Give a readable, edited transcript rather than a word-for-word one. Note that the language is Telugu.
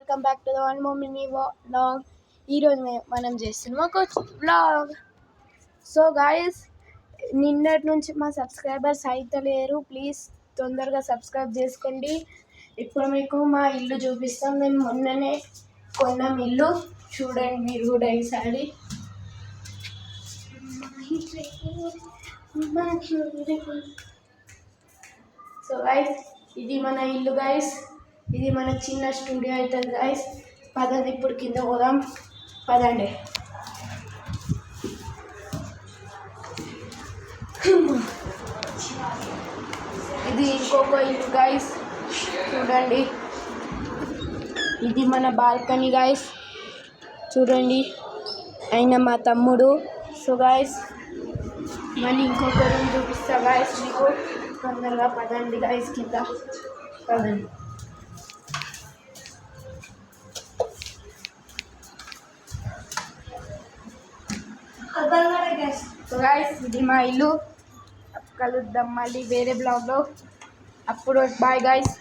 Welcome back to the one more mini vlog. ఈరోజు మనం చేస్తున్నాం ఒక వ్లాగ్. సో గాయస్, నిన్నటి నుంచి మా సబ్స్క్రైబర్స్ అయితే లేరు. ప్లీజ్ తొందరగా సబ్స్క్రైబ్ చేసుకోండి. ఇప్పుడు మీకు మా ఇల్లు చూపిస్తాం. మేము మొన్ననే కొన్నాం ఇల్లు. చూడండి మీరు కూడా ఈసారి. సో గైస్, ఇది మన ఇల్లు గైస్. ఇది మన చిన్న స్టూడియో అవుతుంది గైస్. పదండి ఇప్పుడు కింద పోదాం, పదండి. ఇది ఇంకొక ఇల్లు గైస్, చూడండి. ఇది మన బాల్కనీ గైస్, చూడండి. ఆయన మా తమ్ముడు. సో గైస్, మళ్ళీ ఇంకొక రూమ్ చూపిస్తా గైస్ మీకు. తొందరగా పదండి గైస్, కింద పదండి. సో గైస్, ఇది మా ఇల్లు. కలుద్దాం మళ్ళీ వేరే బ్లాగ్లో. అప్పుడు బాయ్ గైస్.